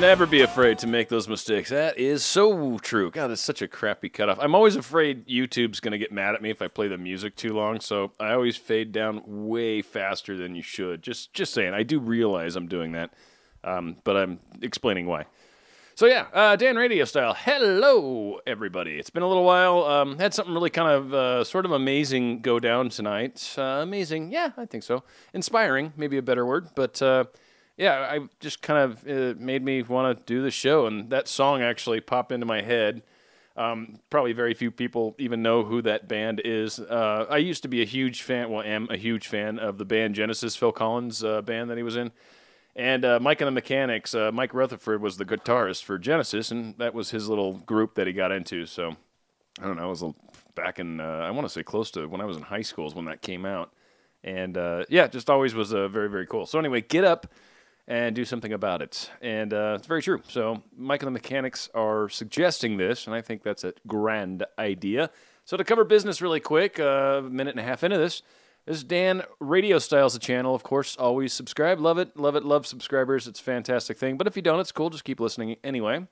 Never be afraid to make those mistakes. That is so true. God, that's such a crappy cutoff. I'm always afraid YouTube's going to get mad at me if I play the music too long, so I always fade down way faster than you should. Just saying. I do realize I'm doing that, but I'm explaining why. So yeah, Dan RadioStyle. Hello, everybody. It's been a little while. Had something really kind of sort of amazing go down tonight. Amazing? Yeah, I think so. Inspiring, maybe a better word, but... yeah, I just kind of made me want to do the show, and that song actually popped into my head. Probably very few people even know who that band is. I used to be a huge fan, well, am a huge fan of the band Genesis, Phil Collins' band that he was in. And Mike and the Mechanics, Mike Rutherford was the guitarist for Genesis, and that was his little group that he got into. So, I don't know, it was back in, I want to say close to when I was in high school is when that came out. And yeah, just always was very, very cool. So anyway, get up and do something about it. And it's very true. So Mike and the Mechanics are suggesting this, and I think that's a grand idea. So to cover business really quick, a minute and a half into this is Dan RadioStyle's the channel. Of course, always subscribe. Love it, love subscribers. It's a fantastic thing. But if you don't, it's cool. Just keep listening anyway.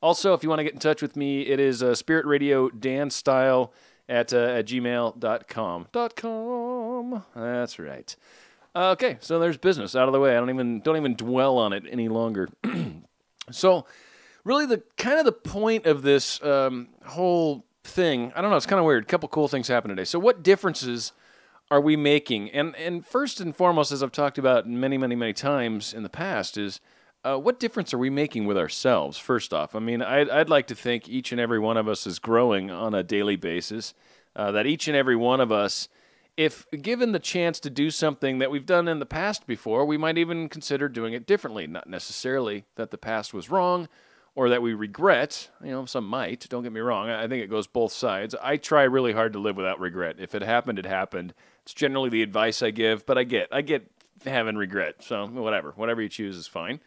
Also, if you want to get in touch with me, it is Spirit Radio Dan Style at gmail.com. That's right. Okay, so there's business out of the way. I don't even dwell on it any longer. So, really, the point of this whole thing, I don't know, it's kind of weird. A couple cool things happened today. So, what differences are we making? And first and foremost, as I've talked about many times in the past, is what difference are we making with ourselves? First off, I mean, I'd like to think each and every one of us is growing on a daily basis. That each and every one of us, if given the chance to do something that we've done in the past before, we might even consider doing it differently. Not necessarily that the past was wrong or that we regret. You know, some might. Don't get me wrong. I think it goes both sides. I try really hard to live without regret. If it happened, it happened. It's generally the advice I give, but I get having regret. So whatever you choose is fine.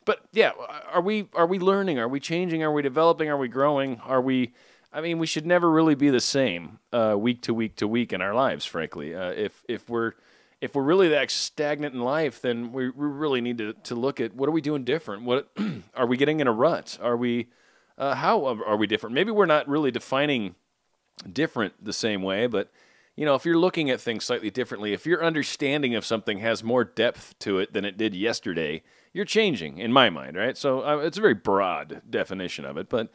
But yeah, are we learning? Are we changing? Are we developing? Are we growing? We should never really be the same week to week in our lives, frankly. If we're really that stagnant in life, then we really need to look at what are we doing different? What are we getting in a rut? Are we how are we different? Maybe we're not really defining different the same way, but you know, if you're looking at things slightly differently, if your understanding of something has more depth to it than it did yesterday, you're changing, in my mind, right? So it's a very broad definition of it, but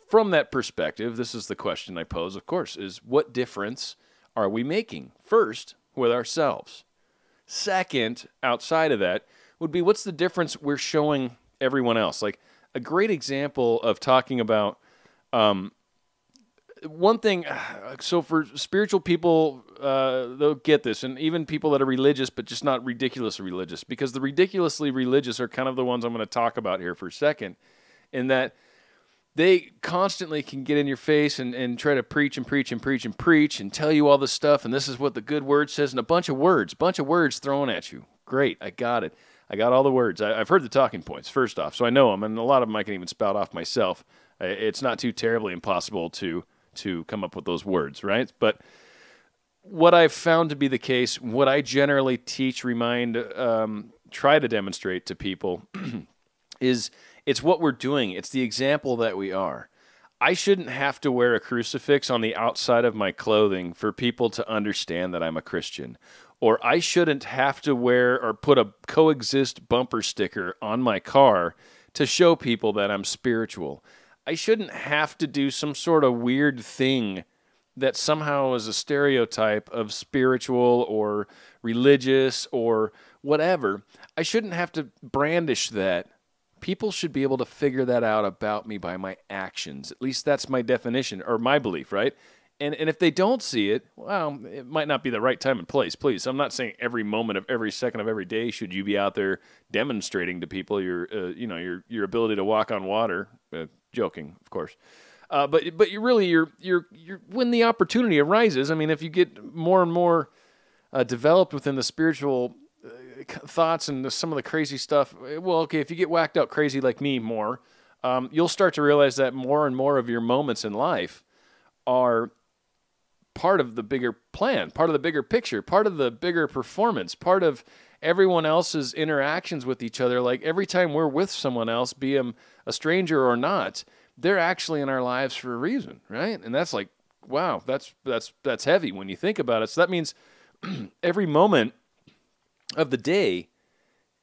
from that perspective, this is the question I pose, of course, is what difference are we making? First, with ourselves. Second, outside of that, would be what's the difference we're showing everyone else? Like a great example of talking about one thing, so for spiritual people, they'll get this, and even people that are religious, but just not ridiculously religious, because the ridiculously religious are kind of the ones I'm going to talk about here for a second, in that they constantly can get in your face and try to preach and tell you all this stuff, and this is what the good word says, and a bunch of words thrown at you. Great, I got it. I got all the words. I've heard the talking points, first off, so I know them, and a lot of them I can even spout off myself. It's not too terribly impossible to come up with those words, right? But what I've found to be the case, what I generally teach, remind, try to demonstrate to people is it's what we're doing. It's the example that we are. I shouldn't have to wear a crucifix on the outside of my clothing for people to understand that I'm a Christian. Or I shouldn't have to wear or put a coexist bumper sticker on my car to show people that I'm spiritual. I shouldn't have to do some sort of weird thing that somehow is a stereotype of spiritual or religious or whatever. I shouldn't have to brandish that. People should be able to figure that out about me by my actions. At least that's my definition or my belief, right? And if they don't see it, well, it might not be the right time and place. Please, I'm not saying every moment of every second of every day should you be out there demonstrating to people your ability to walk on water. Joking, of course. But you're when the opportunity arises. I mean, if you get more and more developed within the spiritual thoughts and some of the crazy stuff, well, okay, if you get whacked out crazy like me more, you'll start to realize that more and more of your moments in life are part of the bigger plan, part of the bigger picture, part of the bigger performance, part of everyone else's interactions with each other. Like every time we're with someone else, be them a stranger or not, they're actually in our lives for a reason, right? And that's like, wow, that's heavy when you think about it. So that means every moment of the day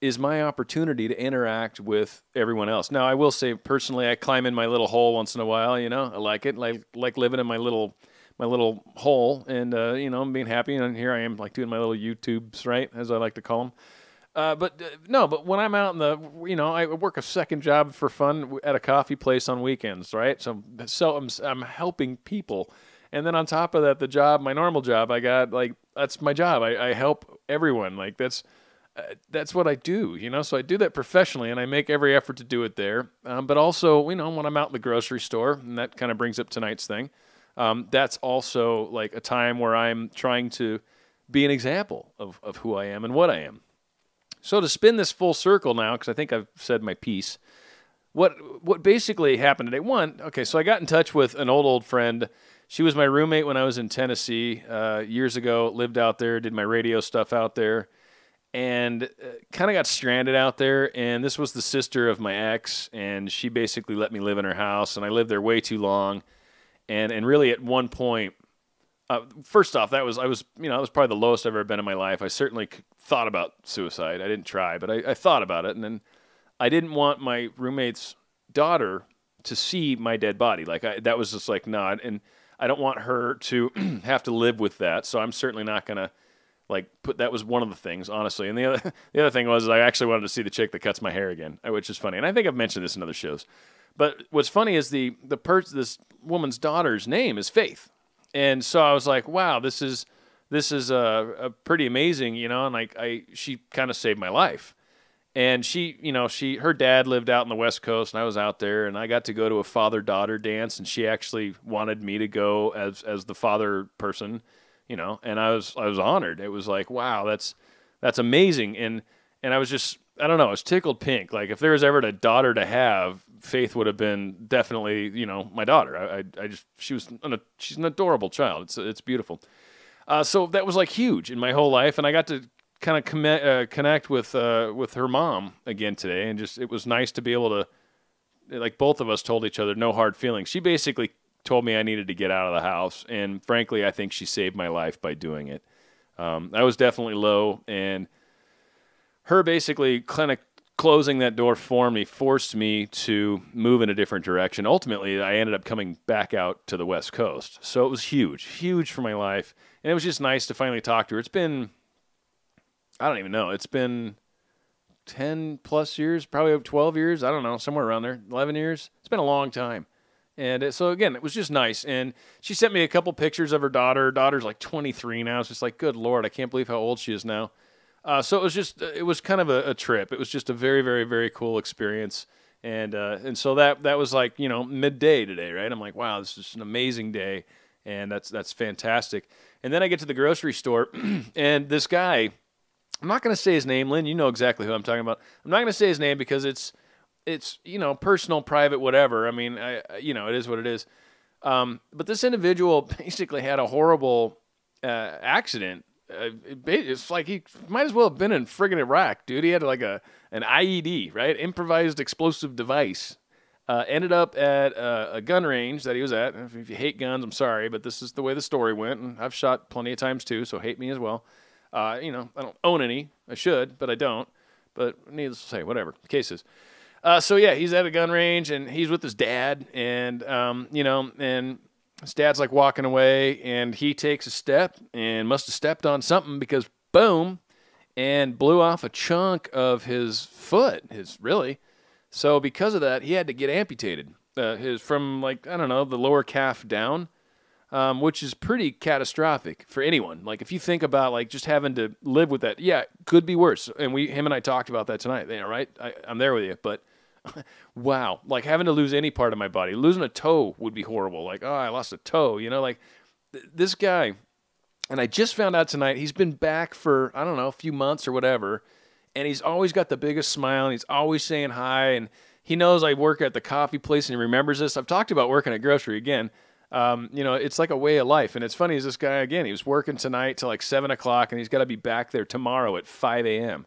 is my opportunity to interact with everyone else. Now, I will say personally, I climb in my little hole once in a while. You know, I like it. Like living in my little hole, and you know, I'm being happy. And here I am, like doing my little YouTubes, right, as I like to call them. But when I'm out in the, you know, I work a second job for fun at a coffee place on weekends, right? So I'm helping people, and then on top of that, the job, my normal job, I got like that's my job. I help everyone. Like that's what I do, you know. So I do that professionally, and I make every effort to do it there. But also, you know, when I'm out in the grocery store, and that kind of brings up tonight's thing. That's also like a time where I'm trying to be an example of who I am and what I am. So to spin this full circle now, because I think I've said my piece, what basically happened today? One, okay, so I got in touch with an old friend. She was my roommate when I was in Tennessee years ago, lived out there, did my radio stuff out there, and kind of got stranded out there. And this was the sister of my ex, and she basically let me live in her house, and I lived there way too long. And really at one point, first off, I was probably the lowest I've ever been in my life. I certainly thought about suicide. I didn't try, but I thought about it. And then I didn't want my roommate's daughter to see my dead body. Like that was just like, no, and I don't want her to have to live with that. So I'm certainly not going to like that was one of the things, honestly. And the other thing was I actually wanted to see the chick that cuts my hair again, which is funny. And I think I've mentioned this in other shows. But what's funny is this woman's daughter's name is Faith. And so I was like, wow, this is a pretty amazing, you know, and like she kind of saved my life. And her dad lived out in the West Coast, and I was out there, and I got to go to a father-daughter dance, and she actually wanted me to go as the father person, you know, and I was honored. It was like, wow, that's amazing. And I was just, I don't know, I was tickled pink. Like if there was ever a daughter to have, Faith would have been definitely, you know, my daughter. She's an adorable child. It's beautiful. So that was like huge in my whole life, and I got to kind of connect with her mom again today, and just it was nice to be able to, like both of us told each other, no hard feelings. She basically told me I needed to get out of the house, and frankly, I think she saved my life by doing it. I was definitely low, and her basically kind of closing that door for me forced me to move in a different direction. Ultimately, I ended up coming back out to the West Coast. So it was huge for my life. And it was just nice to finally talk to her. It's been, I don't even know, it's been 10 plus years, probably 12 years. I don't know, somewhere around there, 11 years. It's been a long time. And so again, it was just nice. And she sent me a couple pictures of her daughter. Her daughter's like 23 now. It's just like, good Lord, I can't believe how old she is now. So it was kind of a trip. It was just a very, very, very cool experience. And so that was like, you know, midday today, right? I'm like, wow, this is an amazing day. And that's fantastic. And then I get to the grocery store and this guy, I'm not going to say his name, Lynn, you know exactly who I'm talking about. I'm not going to say his name because it's, you know, personal, private, whatever. I mean, you know, it is what it is. But this individual basically had a horrible, accident. It's like he might as well have been in friggin' Iraq, dude. He had like an IED, right? Improvised explosive device. Ended up at a gun range that he was at. If you hate guns, I'm sorry, but this is the way the story went. And I've shot plenty of times too, so hate me as well. You know, I don't own any. I should, but I don't. But needless to say, whatever. Cases. So yeah, he's at a gun range and he's with his dad, and you know, and his dad's like walking away, and he takes a step and must have stepped on something because boom, and blew off a chunk of his foot. So because of that, he had to get amputated. From like, I don't know, the lower calf down, which is pretty catastrophic for anyone. Like if you think about like just having to live with that, yeah, it could be worse. And him and I talked about that tonight. You know, right? I'm there with you, but. Wow, like having to lose any part of my body. Losing a toe would be horrible. Like, oh, I lost a toe, you know, like this guy. And I just found out tonight he's been back for, I don't know, a few months or whatever. And he's always got the biggest smile, and he's always saying hi. And he knows I work at the coffee place, and he remembers this. I've talked about working at grocery again. It's like a way of life. And it's funny is this guy, again, he was working tonight till like 7 o'clock and he's got to be back there tomorrow at 5 a.m.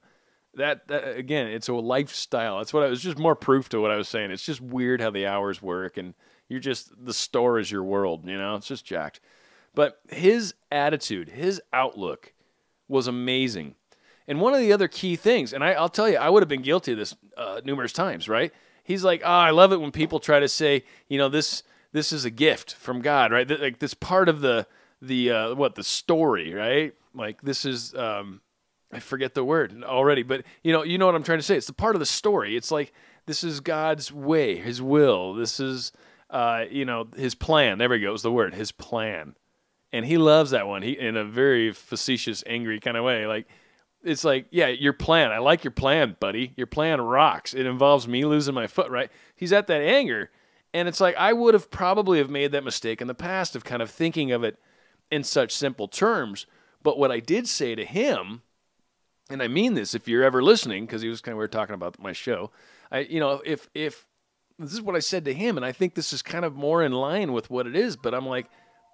That again, it's a lifestyle. That's what I was just more proof to what I was saying. It's just weird how the hours work and the store is your world, it's just jacked. But his attitude, his outlook was amazing. And one of the other key things, and I'll tell you, I would have been guilty of this numerous times, right? He's like, I love it when people try to say, this is a gift from God, right? Like this part of the story, right? Like this is, I forget the word already, but you know what I'm trying to say. It's the part of the story. It's like, this is God's way, his will. This is, his plan. There we go. It's the word, his plan. And he loves that one. He, in a very facetious, angry kind of way. Like, it's like, yeah, your plan. I like your plan, buddy. Your plan rocks. It involves me losing my foot, right? He's at that anger. And it's like, I would have probably have made that mistake in the past of kind of thinking of it in such simple terms. But what I did say to him, and I mean this if you're ever listening, because he was kind of, we were talking about my show. If this is what I said to him, and I think this is kind of more in line with what it is, but I'm like,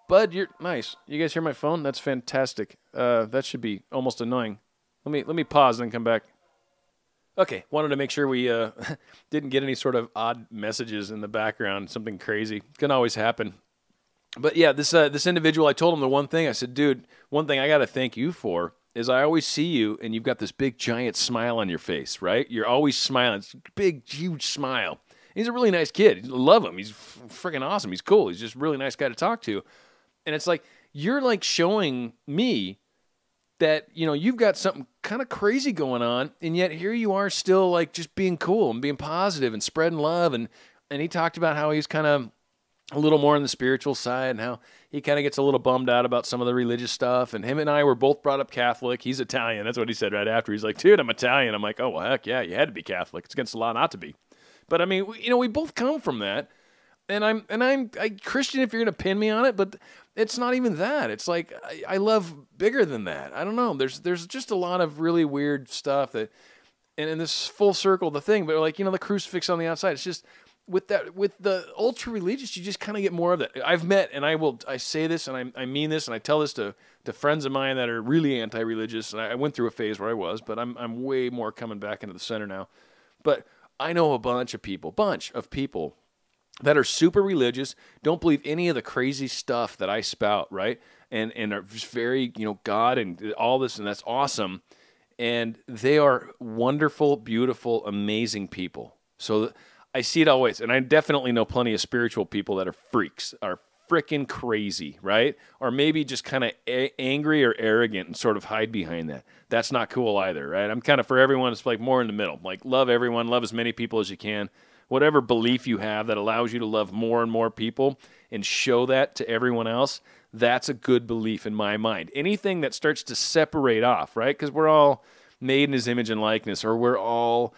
Bud, you're nice. You guys hear my phone? That's fantastic. That should be almost annoying. Let me pause and then come back. Okay, wanted to make sure we didn't get any sort of odd messages in the background, something crazy. Can always happen. But yeah, this individual, I told him the one thing. I said, dude, one thing I got to thank you for is I always see you and you've got this big, giant smile on your face, right? You're always smiling. It's a big, huge smile. He's a really nice kid. I love him. He's freaking awesome. He's cool. He's just a really nice guy to talk to. And it's like, you're like showing me that, you've got something kind of crazy going on, and yet here you are still like just being cool and being positive and spreading love. And he talked about how he's kind of a little more on the spiritual side and how he kind of gets a little bummed out about some of the religious stuff. And him and I were both brought up Catholic. He's Italian. That's what he said right after. He's like, dude, I'm Italian. I'm like, oh, well, heck yeah, you had to be Catholic. It's against the law not to be. But I mean, we both come from that. And I'm Christian if you're going to pin me on it, but it's not even that. It's like, I love bigger than that. I don't know. There's just a lot of really weird stuff that, and in this full circle, the thing, but like, the crucifix on the outside, it's just, with the ultra religious, you just kind of get more of that. I've met, and I say this, and I mean this, and I tell this to friends of mine that are really anti-religious, and I went through a phase where I was, but I'm way more coming back into the center now. But I know a bunch of people that are super religious, don't believe any of the crazy stuff that I spout, right? And are just very, God and all this, and that's awesome. And they are wonderful, beautiful, amazing people. So I see it always, and I definitely know plenty of spiritual people that are freaks, are freaking crazy, right? Or maybe just kind of angry or arrogant and sort of hide behind that. That's not cool either, right? I'm kind of for everyone, it's like more in the middle. Like love everyone, love as many people as you can. Whatever belief you have that allows you to love more and more people and show that to everyone else, that's a good belief in my mind. Anything that starts to separate off, right? Because we're all made in his image and likeness, or we're all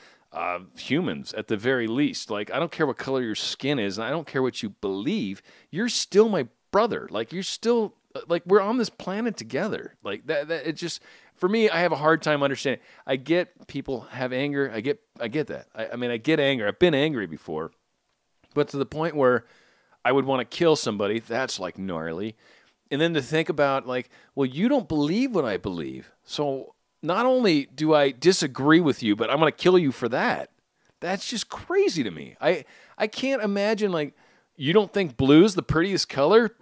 humans at the very least. Like, I don't care what color your skin is, and I don't care what you believe. You're still my brother. Like, you're still, like, we're on this planet together. Like, that it just, for me, I have a hard time understanding. I get people have anger. I get that. I mean, I get anger. I've been angry before. But to the point where I would want to kill somebody, that's like gnarly. And then to think about like, well, you don't believe what I believe. So not only do I disagree with you, but I'm going to kill you for that. That's just crazy to me. I can't imagine like, you don't think blue is the prettiest color?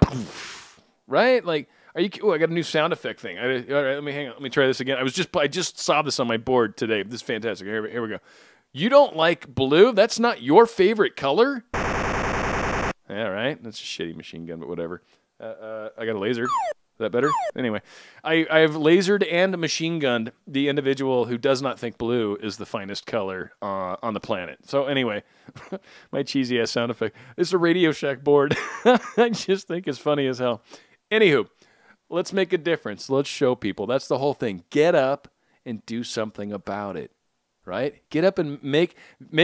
Right? Like, are you? Oh, I got a new sound effect thing. All right, let me hang on. Let me try this again. I just saw this on my board today. This is fantastic. Here we go. You don't like blue? That's not your favorite color? Yeah, right. That's a shitty machine gun, but whatever. I got a laser. Is that better? Anyway, I have lasered and machine gunned the individual who does not think blue is the finest color on the planet. So anyway, my cheesy ass sound effect. It's a Radio Shack board. I just think it's funny as hell. Anywho. Let's make a difference. Let's show people. That's the whole thing. Get up and do something about it, right? Get up and make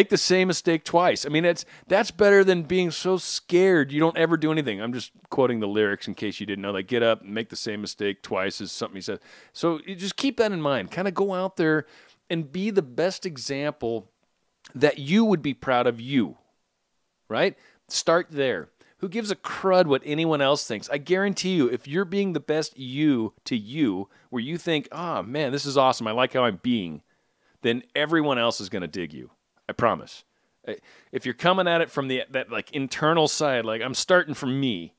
the same mistake twice. I mean, that's better than being so scared you don't ever do anything. I'm just quoting the lyrics in case you didn't know. Like, get up and make the same mistake twice is something he said. So you just keep that in mind. Kind of go out there and be the best example that you would be proud of you, right? Start there. Who gives a crud what anyone else thinks? I guarantee you, if you're being the best you to you, where you think, oh man, this is awesome, I like how I'm being, then everyone else is going to dig you. I promise. If you're coming at it from that like internal side, like I'm starting from me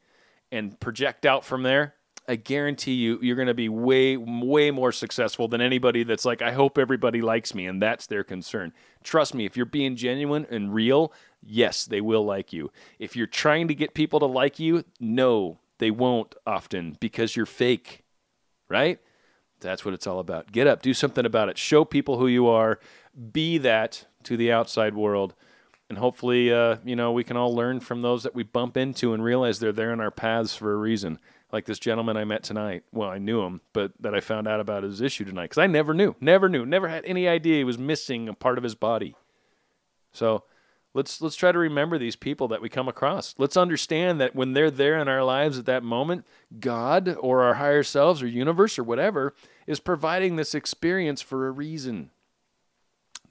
and project out from there, I guarantee you, you're going to be way, way more successful than anybody that's like, I hope everybody likes me, and that's their concern. Trust me, if you're being genuine and real, yes, they will like you. If you're trying to get people to like you, no, they won't often because you're fake, right? That's what it's all about. Get up, do something about it. Show people who you are. Be that to the outside world. And hopefully, we can all learn from those that we bump into and realize they're there in our paths for a reason. Like this gentleman I met tonight. Well, I knew him, but that I found out about his issue tonight because I never knew, never had any idea he was missing a part of his body. So let's try to remember these people that we come across. Let's understand that when they're there in our lives at that moment, God or our higher selves or universe or whatever is providing this experience for a reason.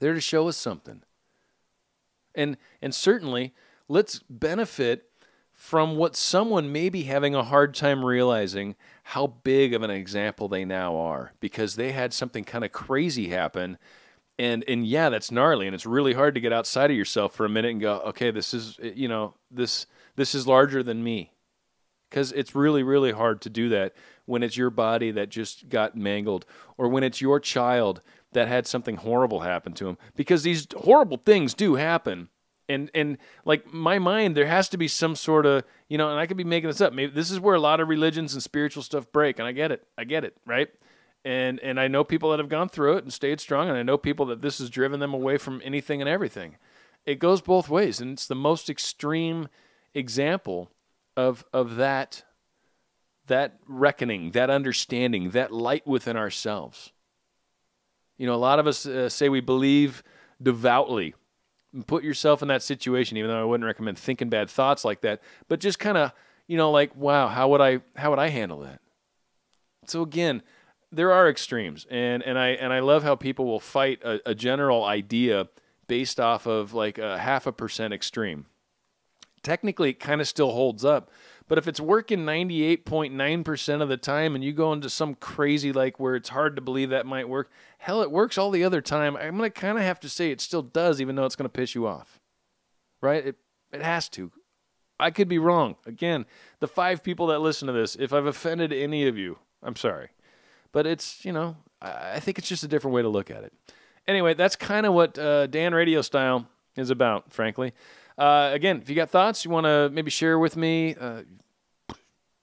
They're to show us something. And certainly, let's benefit from what someone may be having a hard time realizing how big of an example they now are because they had something kind of crazy happen. And yeah, that's gnarly, and it's really hard to get outside of yourself for a minute and go, okay, this is, this is larger than me. Because it's really, really hard to do that when it's your body that just got mangled or when it's your child that had something horrible happen to him. Because these horrible things do happen. And like my mind, there has to be some sort of, and I could be making this up. Maybe this is where a lot of religions and spiritual stuff break, and I get it, right? And I know people that have gone through it and stayed strong, and I know people that this has driven them away from anything and everything. It goes both ways, and it's the most extreme example of that reckoning, that understanding, that light within ourselves. A lot of us say we believe devoutly. Put yourself in that situation, even though I wouldn't recommend thinking bad thoughts like that, but just kind of, like, wow, how would I handle that? So again, there are extremes, and I love how people will fight a general idea based off of like a 0.5% extreme. Technically, it kind of still holds up, but if it's working 98.9% of the time and you go into some crazy like where it's hard to believe that might work, hell, it works all the other time. I'm going to kind of have to say it still does, even though it's going to piss you off, right? It has to. I could be wrong. Again, the 5 people that listen to this, if I've offended any of you, I'm sorry. But it's, I think it's just a different way to look at it. Anyway, that's kind of what Dan Radio Style is about, frankly. Again, if you got thoughts you want to maybe share with me,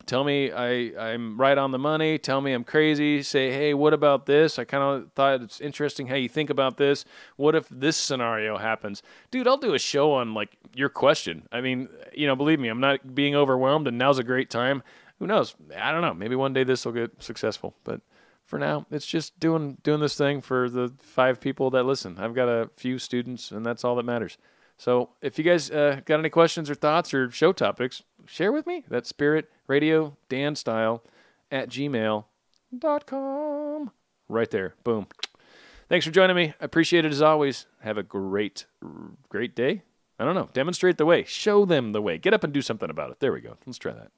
tell me I'm right on the money. Tell me I'm crazy. Say, hey, what about this? I kind of thought it's interesting how you think about this. What if this scenario happens? Dude, I'll do a show on, like, your question. I mean, believe me, I'm not being overwhelmed, and now's a great time. Who knows? I don't know. Maybe one day this will get successful. But for now, it's just doing this thing for the 5 people that listen. I've got a few students, and that's all that matters. So if you guys got any questions or thoughts or show topics, share with me. That's spiritradiodanstyle@gmail.com. Right there. Boom. Thanks for joining me. I appreciate it as always. Have a great day. I don't know. Demonstrate the way. Show them the way. Get up and do something about it. There we go. Let's try that.